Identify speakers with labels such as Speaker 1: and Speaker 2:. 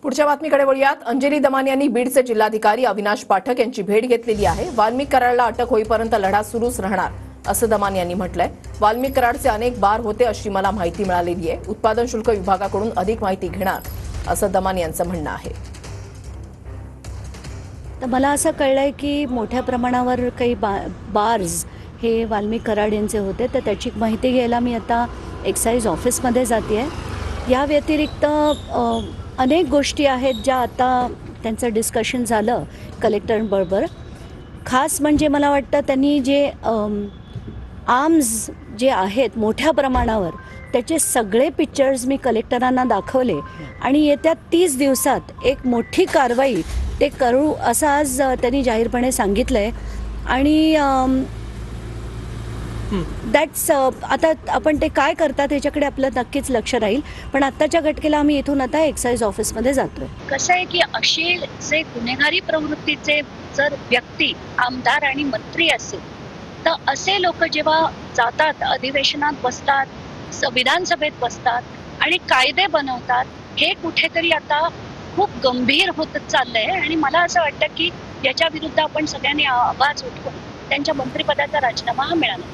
Speaker 1: पुढच्या बातमीकडे वळूयात। अंजली दमानी यांनी बीडचे जिल्हाधिकारी अविनाश पाठक यांची भेट घेतलेली आहे। वाल्मिक कराडला अटक होईपर्यंत लढा सुरूच राहणार असं दमानी यांनी म्हटलंय। वाल्मिक कराडचे अनेक बार होते अशी मला माहिती मिळालेली आहे। उत्पादन शुल्क विभागाकडून अधिक माहिती घेणार असं दमानी यांचं म्हणणं आहे।
Speaker 2: तर मला असं कळलंय की मोठ्या प्रमाणावर काही बार्स हे वाल्मिक कराड यांचे होते, तर त्याची माहिती घ्यायला मी आता एक्साइज ऑफिसमध्ये जाते। या व्यतिरिक्त अनेक गोष्टी आहेत ज्या आता त्यांचं डिस्कशन झालं कलेक्टरांबरोबर। खास म्हणजे मला वाटतं त्यांनी जे आर्म्स जे आहेत मोठ्या प्रमाणावर त्याचे सगळे पिक्चर्स मी कलेक्टरांना दाखवले आणि येत्या 30 दिवसात एक मोठी कारवाई ते करू असं आज त्यांनी जाहीरपणे सांगितलंय। आणि दॅट्स आता आपण ते काय करतात ह्याच्याकडे आपलं नक्कीच लक्ष राहील, पण आत्ताच्या घटकेला आम्ही इथून आता एक्साइज ऑफिसमध्ये जातोय।
Speaker 3: कसं आहे की अशी जे गुन्हेगारी प्रवृत्तीचे जर व्यक्ती आमदार आणि मंत्री असेल तर असे लोक जेव्हा जातात, अधिवेशनात बसतात, विधानसभेत बसतात आणि कायदे बनवतात, हे कुठेतरी आता खूप गंभीर होत चाललंय। आणि मला असं वाटतं की याच्या विरुद्ध आपण सगळ्यांनी आवाज उठवून त्यांच्या मंत्रिपदाचा राजीनामा मिळाला।